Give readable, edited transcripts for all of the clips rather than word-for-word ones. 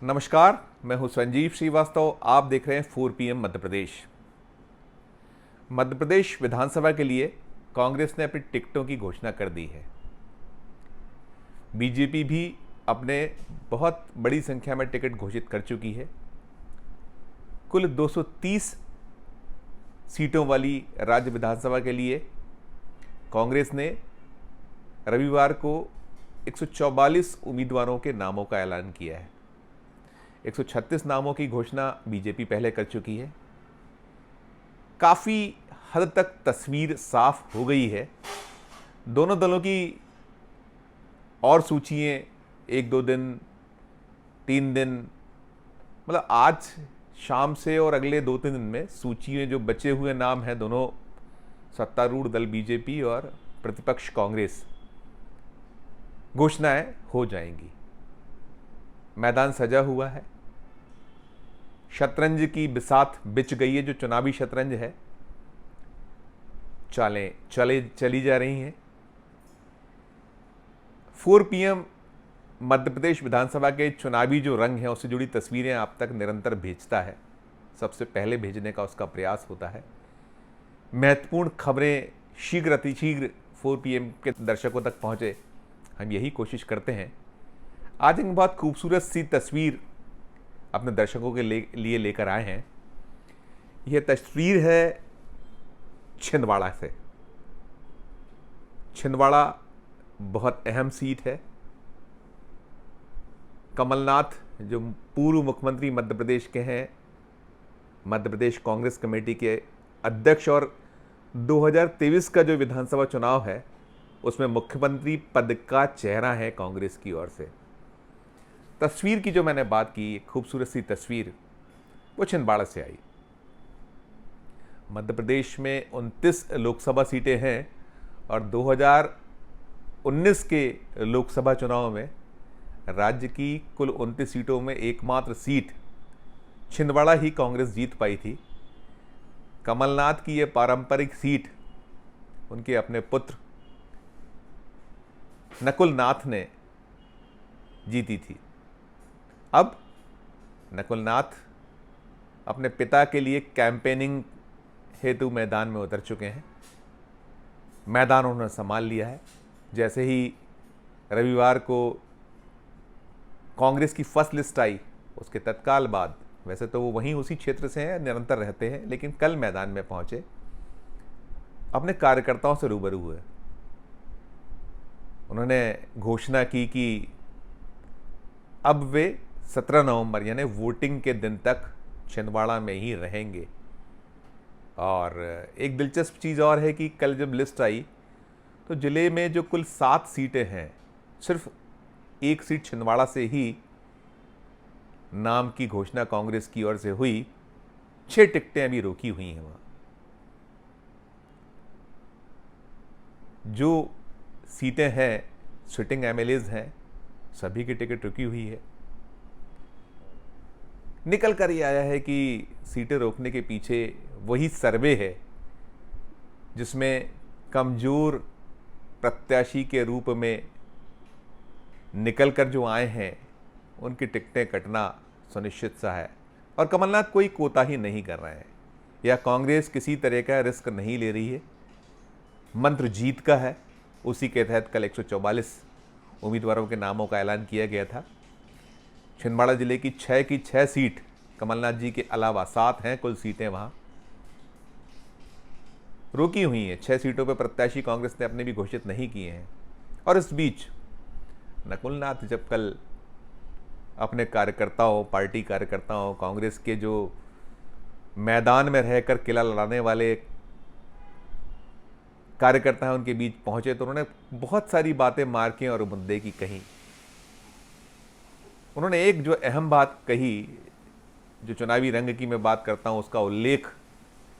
नमस्कार, मैं हूं संजीव श्रीवास्तव। आप देख रहे हैं 4 PM मध्य प्रदेश। मध्य प्रदेश विधानसभा के लिए कांग्रेस ने अपनी टिकटों की घोषणा कर दी है। बीजेपी भी अपने बहुत बड़ी संख्या में टिकट घोषित कर चुकी है। कुल 230 सीटों वाली राज्य विधानसभा के लिए कांग्रेस ने रविवार को 144 उम्मीदवारों के नामों का ऐलान किया है। 136 नामों की घोषणा बीजेपी पहले कर चुकी है। काफ़ी हद तक तस्वीर साफ हो गई है। दोनों दलों की और सूचियाँ 1-2 दिन, 3 दिन, मतलब आज शाम से और अगले 2-3 दिन में सूचियाँ जो बचे हुए नाम हैं, दोनों सत्तारूढ़ दल बीजेपी और प्रतिपक्ष कांग्रेस, घोषणाएं हो जाएंगी। मैदान सजा हुआ है। शतरंज की बिसात बिछ गई है। जो चुनावी शतरंज है, चालें चली जा रही हैं। 4 PM मध्य प्रदेश विधानसभा के चुनावी जो रंग हैं, उससे जुड़ी तस्वीरें आप तक निरंतर भेजता है। सबसे पहले भेजने का उसका प्रयास होता है। महत्वपूर्ण खबरें शीघ्र अतिशीघ्र 4 PM के दर्शकों तक पहुंचे, हम यही कोशिश करते हैं। आज एक बहुत खूबसूरत सी तस्वीर अपने दर्शकों के लिए लेकर आए हैं। यह तस्वीर है छिंदवाड़ा से। छिंदवाड़ा बहुत अहम सीट है। कमलनाथ जो पूर्व मुख्यमंत्री मध्य प्रदेश के हैं, मध्य प्रदेश कांग्रेस कमेटी के अध्यक्ष, और 2023 का जो विधानसभा चुनाव है उसमें मुख्यमंत्री पद का चेहरा है कांग्रेस की ओर से। तस्वीर की जो मैंने बात की, खूबसूरत सी तस्वीर, वो छिंदवाड़ा से आई। मध्य प्रदेश में 29 लोकसभा सीटें हैं और 2019 के लोकसभा चुनाव में राज्य की कुल 29 सीटों में एकमात्र सीट छिंदवाड़ा ही कांग्रेस जीत पाई थी। कमलनाथ की ये पारंपरिक सीट उनके अपने पुत्र नकुल नाथ ने जीती थी। अब नकुल नाथ अपने पिता के लिए कैंपेनिंग हेतु मैदान में उतर चुके हैं। मैदान उन्होंने संभाल लिया है। जैसे ही रविवार को कांग्रेस की फर्स्ट लिस्ट आई, उसके तत्काल बाद, वैसे तो वो वहीं उसी क्षेत्र से हैं, निरंतर रहते हैं, लेकिन कल मैदान में पहुंचे, अपने कार्यकर्ताओं से रूबरू हुए। उन्होंने घोषणा की कि अब वे 17 नवंबर यानी वोटिंग के दिन तक छिंदवाड़ा में ही रहेंगे। और एक दिलचस्प चीज़ और है कि कल जब लिस्ट आई तो ज़िले में जो कुल 7 सीटें हैं, सिर्फ एक सीट छिंदवाड़ा से ही नाम की घोषणा कांग्रेस की ओर से हुई। 6 टिकटें अभी रोकी हुई हैं वहाँ। जो सीटें हैं, सिटिंग MLAs हैं, सभी की टिकट रुकी हुई है। निकल कर ये आया है कि सीटें रोकने के पीछे वही सर्वे है जिसमें कमज़ोर प्रत्याशी के रूप में निकल कर जो आए हैं उनकी टिकटें कटना सुनिश्चित सा है। और कमलनाथ कोई कोताही नहीं कर रहे हैं, या कांग्रेस किसी तरह का रिस्क नहीं ले रही है। मंत्र जीत का है। उसी के तहत कल 144 उम्मीदवारों के नामों का ऐलान किया गया था। छिंदवाड़ा जिले की 6 की 6 सीट कमलनाथ जी के अलावा 7 हैं कुल सीटें वहाँ रोकी हुई हैं। 6 सीटों पर प्रत्याशी कांग्रेस ने अपने भी घोषित नहीं किए हैं। और इस बीच नकुल नाथ जब कल अपने कार्यकर्ताओं, पार्टी कार्यकर्ताओं, कांग्रेस के जो मैदान में रहकर किला लड़ाने वाले कार्यकर्ता हैं, उनके बीच पहुंचे तो उन्होंने बहुत सारी बातें मार्के और मुद्दे की कही। उन्होंने एक जो अहम बात कही, जो चुनावी रंग की मैं बात करता हूं, उसका उल्लेख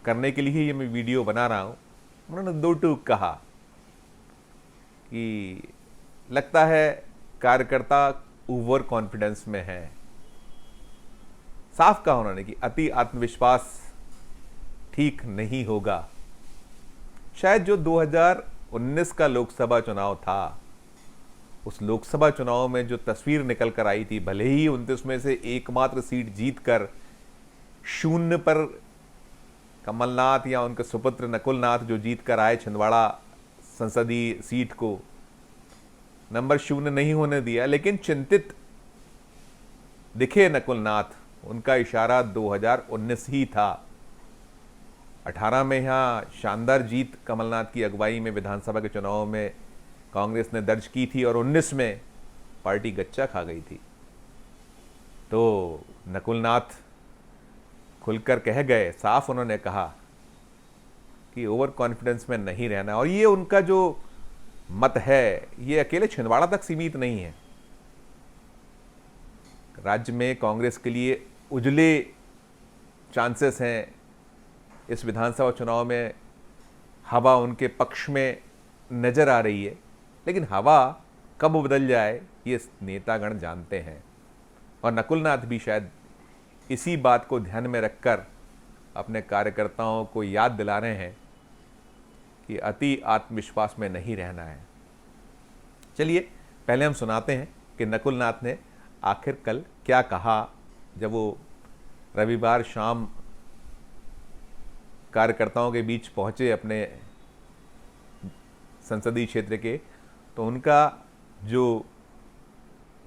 करने के लिए ये मैं वीडियो बना रहा हूं। उन्होंने 2 टूक कहा कि लगता है कार्यकर्ता ओवर कॉन्फिडेंस में है। साफ कहा उन्होंने कि अति आत्मविश्वास ठीक नहीं होगा। शायद जो 2019 का लोकसभा चुनाव था उस लोकसभा चुनाव में जो तस्वीर निकल कर आई थी, भले ही 29 में से एकमात्र सीट जीतकर शून्य पर कमलनाथ या उनके सुपुत्र नकुल नाथ जो जीत कर आए छिंदवाड़ा संसदीय सीट को, नंबर शून्य नहीं होने दिया, लेकिन चिंतित दिखे नकुल नाथ। उनका इशारा 2019 ही था। 18 में यहाँ शानदार जीत कमलनाथ की अगुवाई में विधानसभा के चुनाव में कांग्रेस ने दर्ज की थी और 19 में पार्टी गच्चा खा गई थी। तो नकुल नाथ खुलकर कह गए, साफ उन्होंने कहा कि ओवर कॉन्फिडेंस में नहीं रहना। और ये उनका जो मत है ये अकेले छिंदवाड़ा तक सीमित नहीं है। राज्य में कांग्रेस के लिए उजले चांसेस हैं। इस विधानसभा चुनाव में हवा उनके पक्ष में नजर आ रही है, लेकिन हवा कब बदल जाए ये नेतागण जानते हैं। और नकुल नाथ भी शायद इसी बात को ध्यान में रखकर अपने कार्यकर्ताओं को याद दिला रहे हैं कि अति आत्मविश्वास में नहीं रहना है। चलिए पहले हम सुनाते हैं कि नकुल नाथ ने आखिर कल क्या कहा जब वो रविवार शाम कार्यकर्ताओं के बीच पहुंचे अपने संसदीय क्षेत्र के। तो उनका जो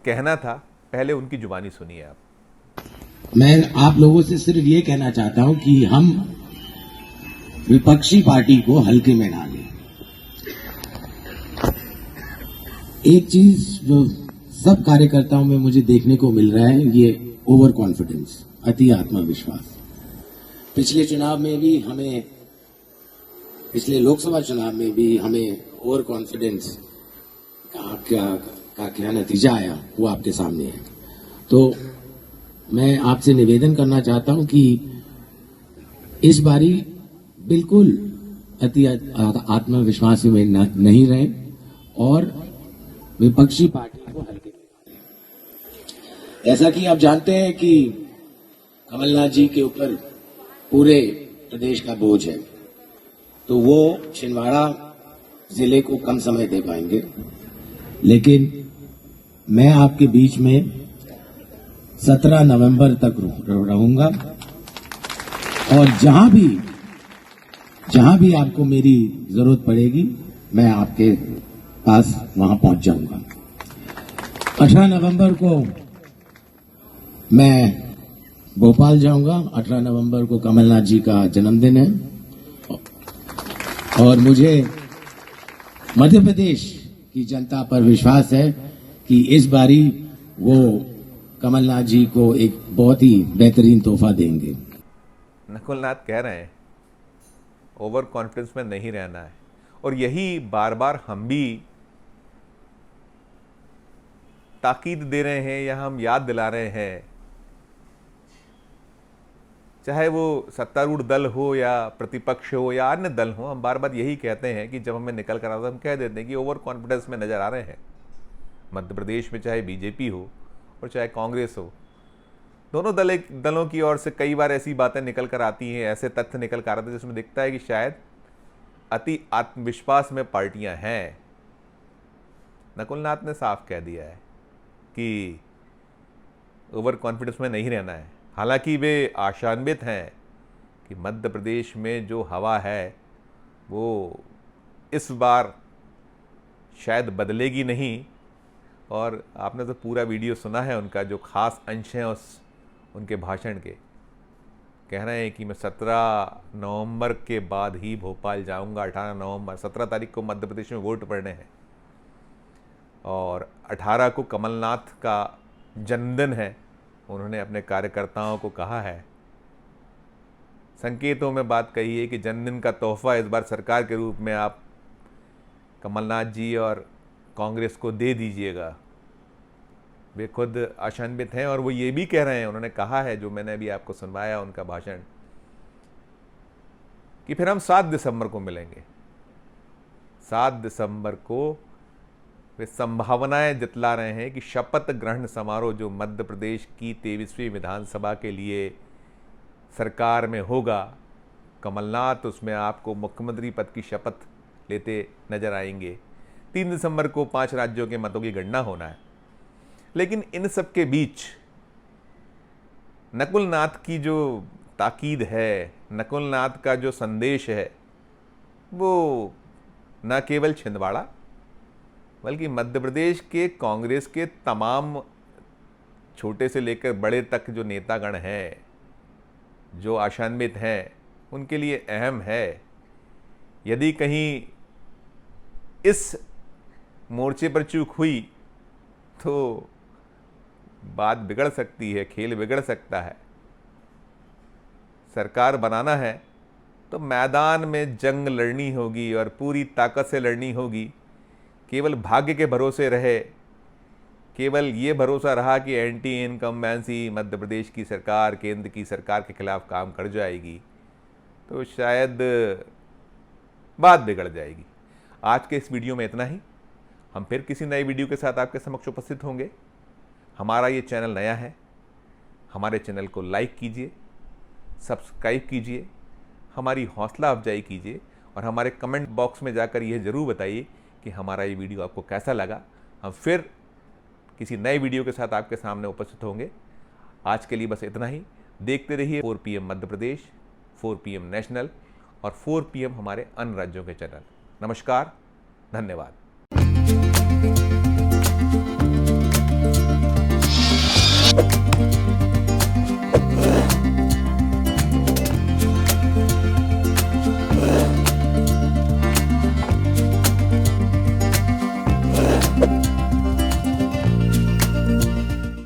कहना था, पहले उनकी जुबानी सुनिए आप। मैं आप लोगों से सिर्फ ये कहना चाहता हूं कि हम विपक्षी पार्टी को हल्के में ना लें। एक चीज जो सब कार्यकर्ताओं में मुझे देखने को मिल रहा है, ये ओवर कॉन्फिडेंस, अति आत्मविश्वास। पिछले चुनाव में भी हमें, पिछले लोकसभा चुनाव में भी हमें ओवर कॉन्फिडेंस का क्या नतीजा आया वो आपके सामने है। तो मैं आपसे निवेदन करना चाहता हूं कि इस बारी बिल्कुल अति आत्मविश्वास में नहीं रहे और विपक्षी पार्टी को हल्के में। जैसा कि आप जानते हैं कि कमलनाथ जी के ऊपर पूरे प्रदेश का बोझ है, तो वो छिंदवाड़ा जिले को कम समय दे पाएंगे, लेकिन मैं आपके बीच में 17 नवंबर तक रहूंगा और जहां भी आपको मेरी जरूरत पड़ेगी मैं आपके पास वहां पहुंच जाऊंगा। 18 नवंबर को मैं भोपाल जाऊंगा। 18 नवंबर को कमलनाथ जी का जन्मदिन है और मुझे मध्य प्रदेश की जनता पर विश्वास है कि इस बारी वो कमलनाथ जी को एक बहुत ही बेहतरीन तोहफा देंगे। नकुल नाथ कह रहे हैं ओवर कॉन्फिडेंस में नहीं रहना है, और यही बार बार हम भी ताकीद दे रहे हैं या हम याद दिला रहे हैं, चाहे वो सत्तारूढ़ दल हो या प्रतिपक्ष हो या अन्य दल हो। हम बार बार यही कहते हैं कि जब हमें निकल कर आता है हम कह देते हैं कि ओवर कॉन्फिडेंस में नजर आ रहे हैं। मध्य प्रदेश में चाहे बीजेपी हो और चाहे कांग्रेस हो, दोनों दलों की ओर से कई बार ऐसी बातें निकल कर आती हैं, ऐसे तथ्य निकल कर आते हैं जिसमें दिखता है कि शायद अति आत्मविश्वास में पार्टियां हैं। नकुल नाथ ने साफ कह दिया है कि ओवर कॉन्फिडेंस में नहीं रहना है। हालांकि वे आशान्वित हैं कि मध्य प्रदेश में जो हवा है वो इस बार शायद बदलेगी नहीं। और आपने तो पूरा वीडियो सुना है उनका, जो खास अंश हैं उस उनके भाषण के। कह रहे हैं कि मैं 17 नवंबर के बाद ही भोपाल जाऊंगा। 18 नवंबर, 17 तारीख को मध्य प्रदेश में वोट पड़ने हैं और 18 को कमलनाथ का जन्मदिन है। उन्होंने अपने कार्यकर्ताओं को कहा है, संकेतों में बात कही है कि जन्मदिन का तोहफा इस बार सरकार के रूप में आप कमलनाथ जी और कांग्रेस को दे दीजिएगा। वे खुद आशान्वित हैं और वो ये भी कह रहे हैं, उन्होंने कहा है, जो मैंने अभी आपको सुनवाया उनका भाषण, कि फिर हम 7 दिसंबर को मिलेंगे। 7 दिसंबर को वे संभावनाएं जतला रहे हैं कि शपथ ग्रहण समारोह जो मध्य प्रदेश की 23वीं विधानसभा के लिए सरकार में होगा, कमलनाथ उसमें आपको मुख्यमंत्री पद की शपथ लेते नजर आएंगे। 3 दिसंबर को 5 राज्यों के मतों की गणना होना है। लेकिन इन सब के बीच नकुल नाथ की जो ताकीद है, नकुल नाथ का जो संदेश है, वो न केवल छिंदवाड़ा बल्कि मध्य प्रदेश के कांग्रेस के तमाम छोटे से लेकर बड़े तक जो नेतागण हैं, जो आशान्वित हैं, उनके लिए अहम है। यदि कहीं इस मोर्चे पर चूक हुई तो बात बिगड़ सकती है, खेल बिगड़ सकता है। सरकार बनाना है तो मैदान में जंग लड़नी होगी और पूरी ताकत से लड़नी होगी। केवल भाग्य के भरोसे रहे, केवल ये भरोसा रहा कि एंटी इनकम्बेंसी मध्य प्रदेश की सरकार केंद्र की सरकार के खिलाफ काम कर जाएगी, तो शायद बात बिगड़ जाएगी। आज के इस वीडियो में इतना ही। हम फिर किसी नए वीडियो के साथ आपके समक्ष उपस्थित होंगे। हमारा ये चैनल नया है, हमारे चैनल को लाइक कीजिए, सब्सक्राइब कीजिए, हमारी हौसला अफजाई कीजिए और हमारे कमेंट बॉक्स में जाकर यह ज़रूर बताइए कि हमारा ये वीडियो आपको कैसा लगा। हम फिर किसी नए वीडियो के साथ आपके सामने उपस्थित होंगे। आज के लिए बस इतना ही। देखते रहिए 4 PM Madhya Pradesh, 4 PM national और 4 PM हमारे अन्य राज्यों के चैनल। नमस्कार, धन्यवाद।